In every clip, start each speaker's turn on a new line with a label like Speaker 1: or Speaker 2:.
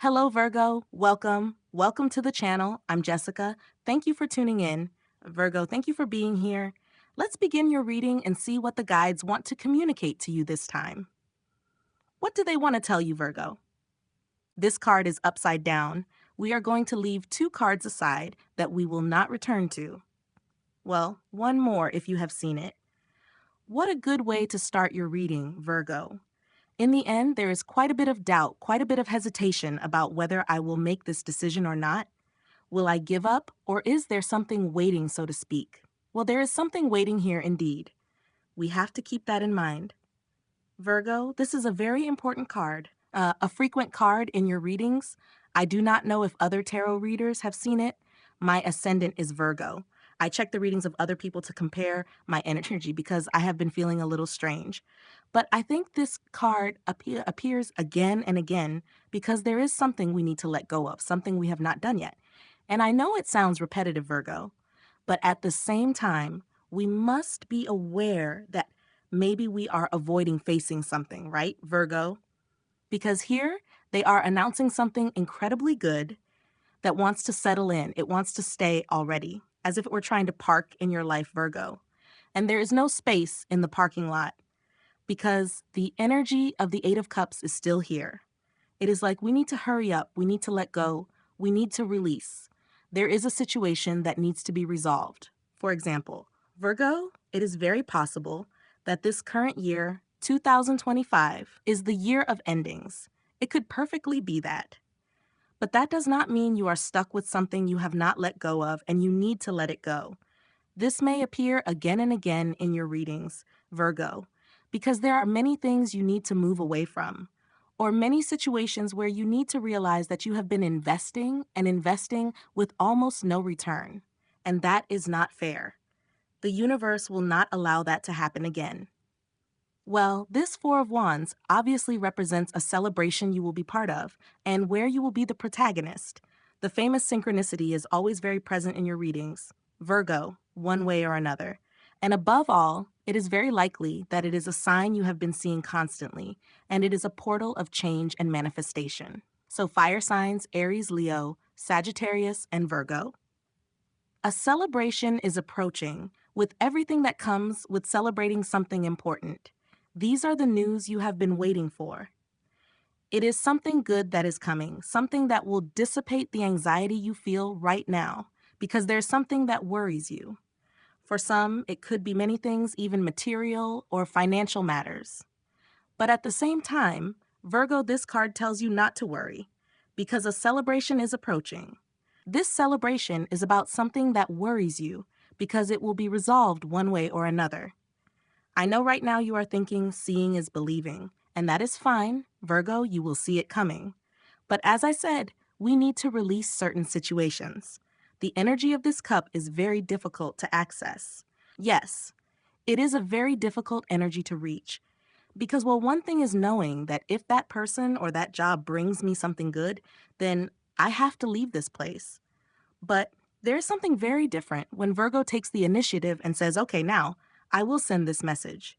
Speaker 1: Hello, Virgo. Welcome. Welcome to the channel. I'm Jessica. Thank you for tuning in. Virgo, thank you for being here. Let's begin your reading and see what the guides want to communicate to you this time. What do they want to tell you, Virgo? This card is upside down. We are going to leave two cards aside that we will not return to. Well, one more if you have seen it. What a good way to start your reading, Virgo. In the end, there is quite a bit of doubt, quite a bit of hesitation about whether I will make this decision or not. Will I give up, or is there something waiting, so to speak? Well, there is something waiting here indeed. We have to keep that in mind. Virgo, this is a very important card, a frequent card in your readings. I do not know if other tarot readers have seen it. My ascendant is Virgo. I check the readings of other people to compare my energy because I have been feeling a little strange. But I think this card appears again and again because there is something we need to let go of, something we have not done yet. And I know it sounds repetitive, Virgo, but at the same time, we must be aware that maybe we are avoiding facing something, right, Virgo? Because here they are announcing something incredibly good that wants to settle in. It wants to stay already, as if it were trying to park in your life, Virgo. And there is no space in the parking lot because the energy of the Eight of Cups is still here. It is like we need to hurry up, we need to let go, we need to release. There is a situation that needs to be resolved. For example, Virgo, it is very possible that this current year, 2025, is the year of endings. It could perfectly be that. But that does not mean you are stuck with something you have not let go of and you need to let it go. This may appear again and again in your readings, Virgo, because there are many things you need to move away from, or many situations where you need to realize that you have been investing and investing with almost no return. And that is not fair. The universe will not allow that to happen again. Well, this Four of Wands obviously represents a celebration you will be part of and where you will be the protagonist. The famous synchronicity is always very present in your readings, Virgo, one way or another. And above all, it is very likely that it is a sign you have been seeing constantly, and it is a portal of change and manifestation. So fire signs, Aries, Leo, Sagittarius, and Virgo. A celebration is approaching with everything that comes with celebrating something important. These are the news you have been waiting for. It is something good that is coming, something that will dissipate the anxiety you feel right now, because there's something that worries you. For some, it could be many things, even material or financial matters. But at the same time, Virgo, this card tells you not to worry, because a celebration is approaching. This celebration is about something that worries you, because it will be resolved one way or another. I know right now you are thinking seeing is believing, and that is fine. Virgo, you will see it coming. But as I said, we need to release certain situations. The energy of this cup is very difficult to access. Yes, it is a very difficult energy to reach. Because, well, one thing is knowing that if that person or that job brings me something good, then I have to leave this place. But there's something very different when Virgo takes the initiative and says, okay, now I will send this message.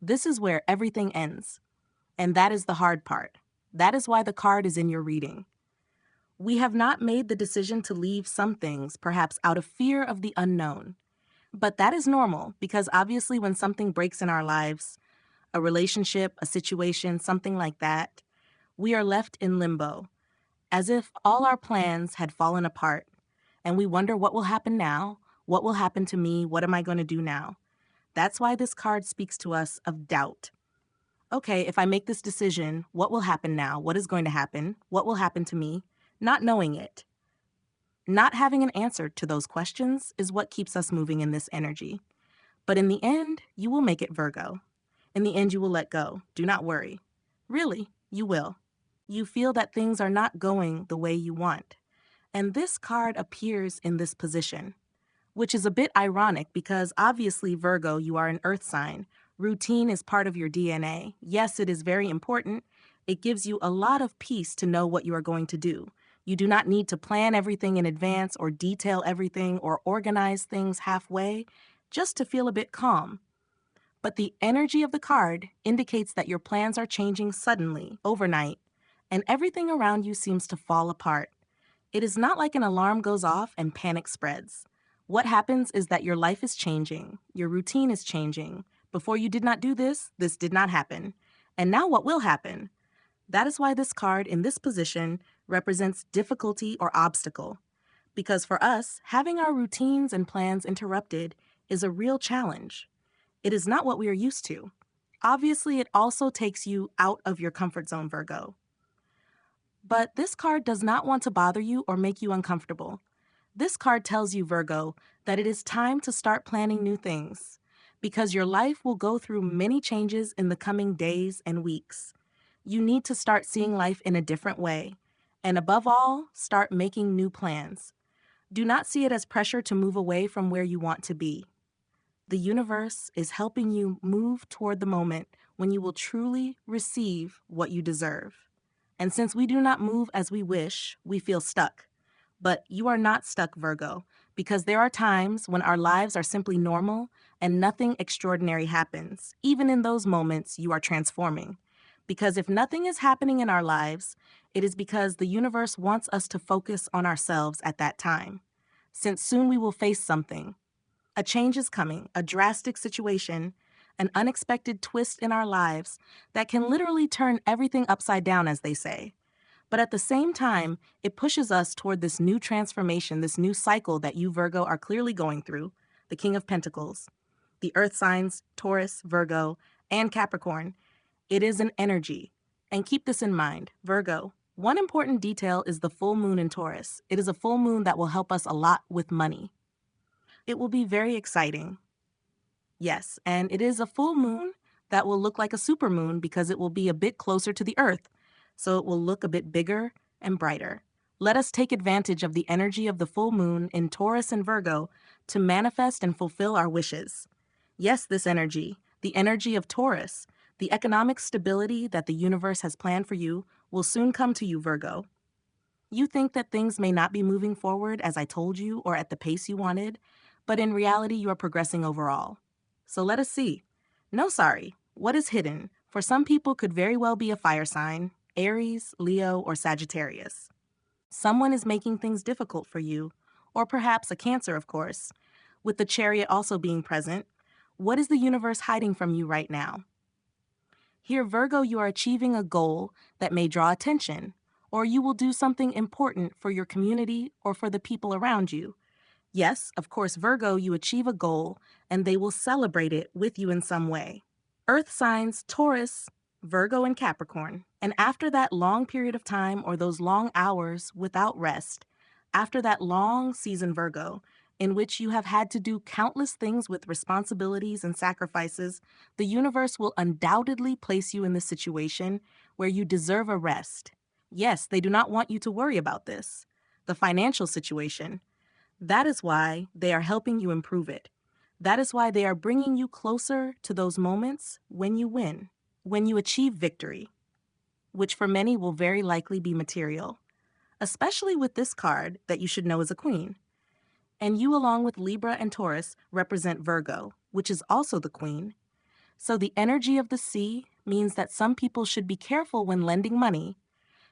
Speaker 1: This is where everything ends. And that is the hard part. That is why the card is in your reading. We have not made the decision to leave some things, perhaps out of fear of the unknown. But that is normal because obviously when something breaks in our lives, a relationship, a situation, something like that, we are left in limbo, as if all our plans had fallen apart, and we wonder what will happen now, what will happen to me, what am I going to do now? That's why this card speaks to us of doubt. Okay, if I make this decision, what will happen now? What is going to happen? What will happen to me? Not knowing it. Not having an answer to those questions is what keeps us moving in this energy. But in the end, you will make it, Virgo. In the end, you will let go. Do not worry. Really, you will. You feel that things are not going the way you want. And this card appears in this position, which is a bit ironic because obviously, Virgo, you are an earth sign. Routine is part of your DNA. Yes, it is very important. It gives you a lot of peace to know what you are going to do. You do not need to plan everything in advance or detail everything or organize things halfway just to feel a bit calm. But the energy of the card indicates that your plans are changing suddenly, overnight, and everything around you seems to fall apart. It is not like an alarm goes off and panic spreads. What happens is that your life is changing, your routine is changing. Before you did not do this, this did not happen. And now what will happen? That is why this card in this position represents difficulty or obstacle. Because for us, having our routines and plans interrupted is a real challenge. It is not what we are used to. Obviously, it also takes you out of your comfort zone, Virgo. But this card does not want to bother you or make you uncomfortable. This card tells you, Virgo, that it is time to start planning new things because your life will go through many changes in the coming days and weeks. You need to start seeing life in a different way. And above all, start making new plans. Do not see it as pressure to move away from where you want to be. The universe is helping you move toward the moment when you will truly receive what you deserve. And since we do not move as we wish, we feel stuck. But you are not stuck, Virgo, because there are times when our lives are simply normal and nothing extraordinary happens. Even in those moments, you are transforming. Because if nothing is happening in our lives, it is because the universe wants us to focus on ourselves at that time. Since soon we will face something. A change is coming, a drastic situation, an unexpected twist in our lives that can literally turn everything upside down, as they say. But at the same time, it pushes us toward this new transformation, this new cycle that you, Virgo, are clearly going through, the King of Pentacles, the earth signs, Taurus, Virgo, and Capricorn. It is an energy. And keep this in mind, Virgo, one important detail is the full moon in Taurus. It is a full moon that will help us a lot with money. It will be very exciting. Yes, and it is a full moon that will look like a supermoon because it will be a bit closer to the Earth, so it will look a bit bigger and brighter. Let us take advantage of the energy of the full moon in Taurus and Virgo to manifest and fulfill our wishes. Yes, this energy, the energy of Taurus, the economic stability that the universe has planned for you, will soon come to you, Virgo. You think that things may not be moving forward as I told you or at the pace you wanted, but in reality you are progressing overall. So let us see. No, sorry. What is hidden for some people could very well be a fire sign, Aries, Leo, or Sagittarius. Someone is making things difficult for you, or perhaps a Cancer, of course. With the Chariot also being present, what is the universe hiding from you right now? Here, Virgo, you are achieving a goal that may draw attention, or you will do something important for your community or for the people around you. Yes, of course, Virgo, you achieve a goal and they will celebrate it with you in some way. Earth signs Taurus, Virgo, and Capricorn. And after that long period of time or those long hours without rest, after that long season, Virgo, in which you have had to do countless things with responsibilities and sacrifices, the universe will undoubtedly place you in the situation where you deserve a rest. Yes, they do not want you to worry about this. The financial situation. That is why they are helping you improve it. That is why they are bringing you closer to those moments when you win, when you achieve victory, which for many will very likely be material, especially with this card that you should know is a queen. And you, along with Libra and Taurus, represent Virgo, which is also the queen. So the energy of the sea means that some people should be careful when lending money,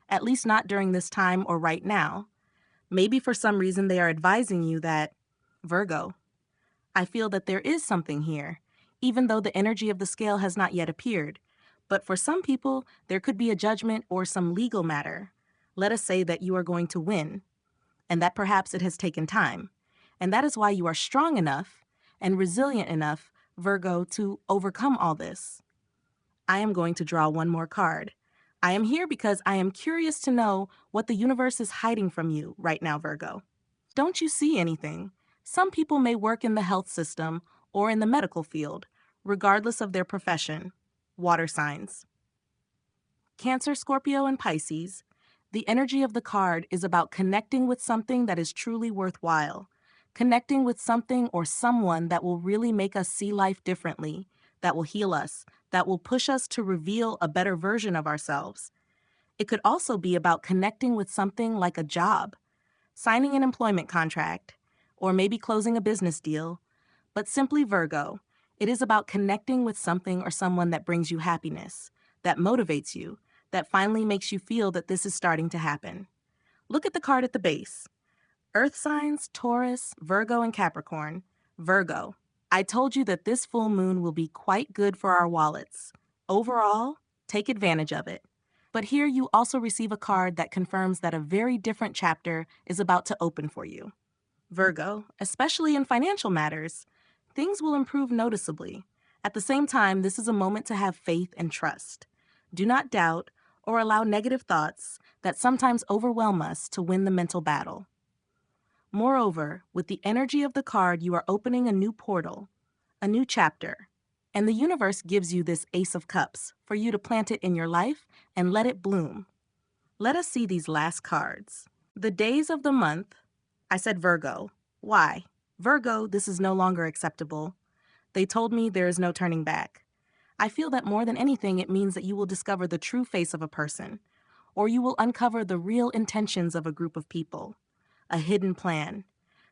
Speaker 1: at least not during this time or right now. Maybe for some reason they are advising you that, Virgo, I feel that there is something here, even though the energy of the scale has not yet appeared. But for some people, there could be a judgment or some legal matter. Let us say that you are going to win, and that perhaps it has taken time. And that is why you are strong enough and resilient enough, Virgo, to overcome all this. I am going to draw one more card. I am here because I am curious to know what the universe is hiding from you right now, Virgo. Don't you see anything? Some people may work in the health system or in the medical field, regardless of their profession. Water signs. Cancer, Scorpio, and Pisces. The energy of the card is about connecting with something that is truly worthwhile. Connecting with something or someone that will really make us see life differently, that will heal us, that will push us to reveal a better version of ourselves. It could also be about connecting with something like a job, signing an employment contract, or maybe closing a business deal. But simply, Virgo, it is about connecting with something or someone that brings you happiness, that motivates you, that finally makes you feel that this is starting to happen. Look at the card at the base. Earth signs, Taurus, Virgo, and Capricorn. Virgo. I told you that this full moon will be quite good for our wallets. Overall, take advantage of it. But here you also receive a card that confirms that a very different chapter is about to open for you. Virgo, especially in financial matters, things will improve noticeably. At the same time, this is a moment to have faith and trust. Do not doubt or allow negative thoughts that sometimes overwhelm us to win the mental battle. Moreover, with the energy of the card, you are opening a new portal, a new chapter, and the universe gives you this Ace of Cups for you to plant it in your life and let it bloom. Let us see these last cards. The days of the month. I said Virgo. Why? Virgo, this is no longer acceptable. They told me there is no turning back. I feel that more than anything, it means that you will discover the true face of a person, or you will uncover the real intentions of a group of people. A hidden plan,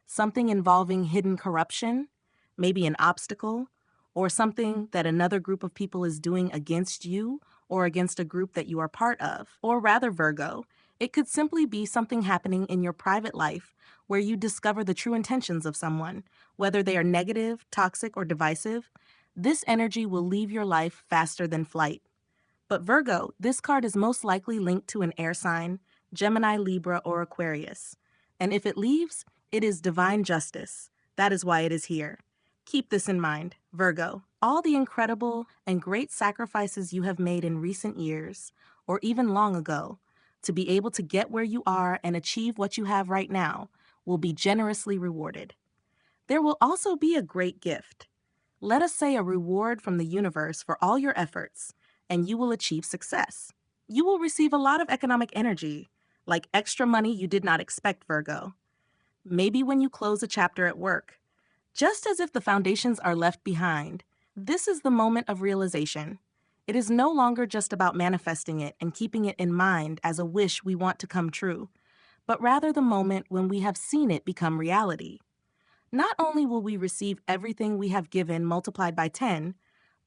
Speaker 1: something involving hidden corruption, maybe an obstacle, or something that another group of people is doing against you or against a group that you are part of. Or rather, Virgo, it could simply be something happening in your private life where you discover the true intentions of someone, whether they are negative, toxic, or divisive. This energy will leave your life faster than flight. But Virgo, this card is most likely linked to an air sign, Gemini, Libra, or Aquarius. And if it leaves, it is divine justice. That is why it is here. Keep this in mind, Virgo. All the incredible and great sacrifices you have made in recent years, or even long ago, to be able to get where you are and achieve what you have right now, will be generously rewarded. There will also be a great gift. Let us say a reward from the universe for all your efforts, and you will achieve success. You will receive a lot of economic energy, like extra money you did not expect, Virgo. Maybe when you close a chapter at work. Just as if the foundations are left behind, this is the moment of realization. It is no longer just about manifesting it and keeping it in mind as a wish we want to come true, but rather the moment when we have seen it become reality. Not only will we receive everything we have given multiplied by 10,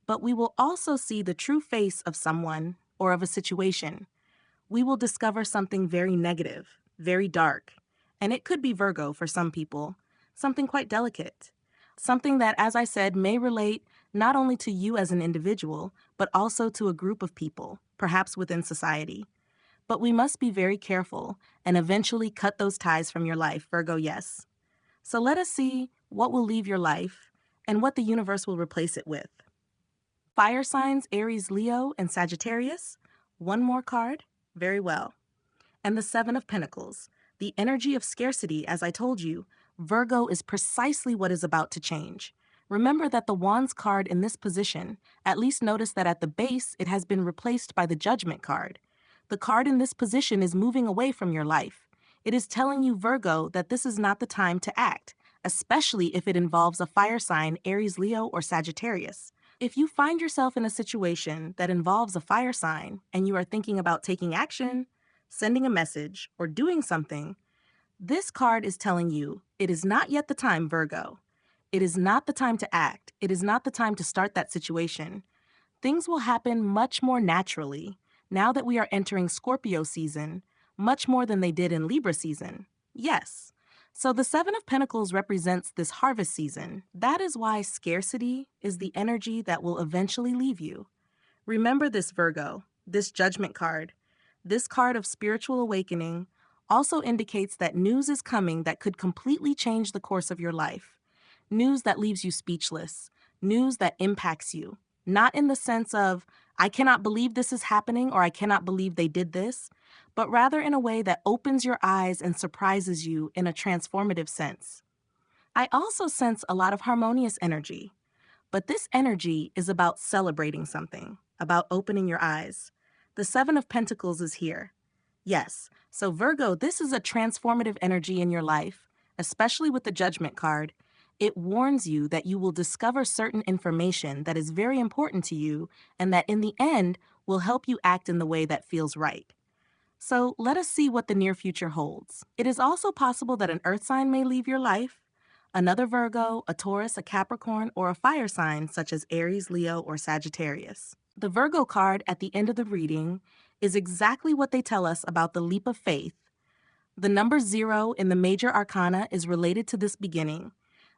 Speaker 1: but we will also see the true face of someone or of a situation. We will discover something very negative, very dark, and it could be Virgo for some people, something quite delicate, something that, as I said, may relate not only to you as an individual, but also to a group of people, perhaps within society. But we must be very careful and eventually cut those ties from your life, Virgo, yes. So let us see what will leave your life and what the universe will replace it with. Fire signs Aries, Leo, and Sagittarius. One more card. Very well. And the Seven of Pentacles. The energy of scarcity, as I told you, Virgo is precisely what is about to change. Remember that the Wands card in this position, at least notice that at the base it has been replaced by the Judgment card. The card in this position is moving away from your life. It is telling you, Virgo, that this is not the time to act, especially if it involves a fire sign, Aries, Leo, or Sagittarius. If you find yourself in a situation that involves a fire sign and you are thinking about taking action, sending a message, or doing something, this card is telling you it is not yet the time, Virgo. It is not the time to act. It is not the time to start that situation. Things will happen much more naturally now that we are entering Scorpio season, much more than they did in Libra season. Yes. So the Seven of Pentacles represents this harvest season. That is why scarcity is the energy that will eventually leave you. Remember this, Virgo, this Judgment card. This card of spiritual awakening also indicates that news is coming that could completely change the course of your life. News that leaves you speechless. News that impacts you. Not in the sense of, I cannot believe this is happening or I cannot believe they did this, but rather in a way that opens your eyes and surprises you in a transformative sense. I also sense a lot of harmonious energy, but this energy is about celebrating something, about opening your eyes. The Seven of Pentacles is here. Yes, so Virgo, this is a transformative energy in your life, especially with the Judgment card. It warns you that you will discover certain information that is very important to you and that in the end will help you act in the way that feels right. So let us see what the near future holds. It is also possible that an earth sign may leave your life, another Virgo, a Taurus, a Capricorn, or a fire sign such as Aries, Leo, or Sagittarius. The Virgo card at the end of the reading is exactly what they tell us about the leap of faith. The number 0 in the major arcana is related to this beginning.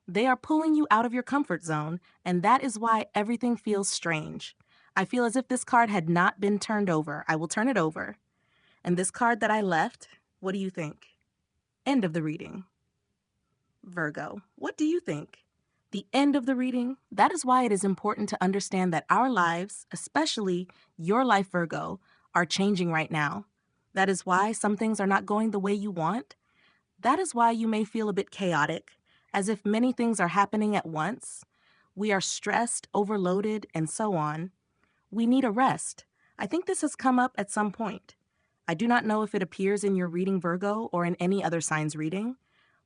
Speaker 1: They are pulling you out of your comfort zone, and that is why everything feels strange. I feel as if this card had not been turned over. I will turn it over. And this card that I left, what do you think? End of the reading. Virgo, what do you think? The end of the reading, that is why it is important to understand that our lives, especially your life, Virgo, are changing right now. That is why some things are not going the way you want. That is why you may feel a bit chaotic, as if many things are happening at once. We are stressed, overloaded, and so on. We need a rest. I think this has come up at some point. I do not know if it appears in your reading, Virgo, or in any other sign's reading,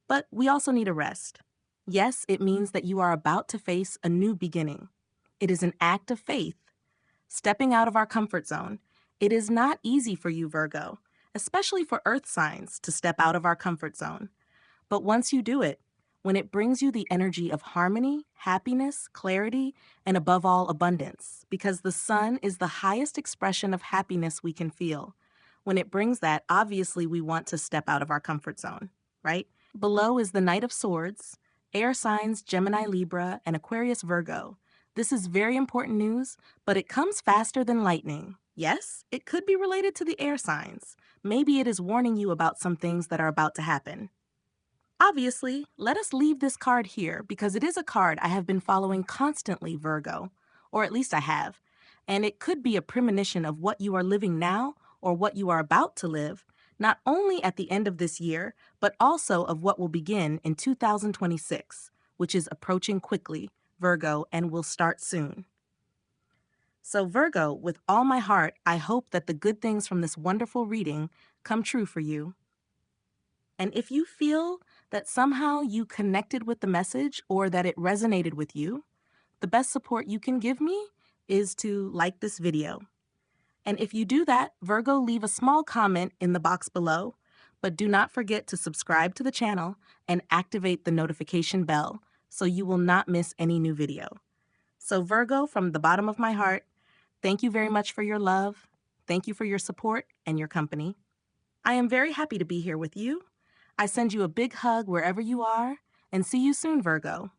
Speaker 1: but we also need a rest. Yes, it means that you are about to face a new beginning. It is an act of faith, stepping out of our comfort zone. It is not easy for you, Virgo, especially for earth signs, to step out of our comfort zone. But once you do it, when it brings you the energy of harmony, happiness, clarity, and above all, abundance, because the sun is the highest expression of happiness we can feel. When it brings that, obviously we want to step out of our comfort zone, right? Below is the Knight of Swords, air signs Gemini, Libra, and Aquarius, Virgo. This is very important news, but it comes faster than lightning. Yes, it could be related to the air signs. Maybe it is warning you about some things that are about to happen. Obviously, let us leave this card here because it is a card I have been following constantly, Virgo, or at least I have, and it could be a premonition of what you are living now or what you are about to live, not only at the end of this year, but also of what will begin in 2026, which is approaching quickly, Virgo, and will start soon. So, Virgo, with all my heart, I hope that the good things from this wonderful reading come true for you. And if you feel that somehow you connected with the message or that it resonated with you, the best support you can give me is to like this video. And if you do that, Virgo, leave a small comment in the box below, but do not forget to subscribe to the channel and activate the notification bell so you will not miss any new video. So Virgo, from the bottom of my heart, thank you very much for your love. Thank you for your support and your company. I am very happy to be here with you. I send you a big hug wherever you are, and see you soon, Virgo.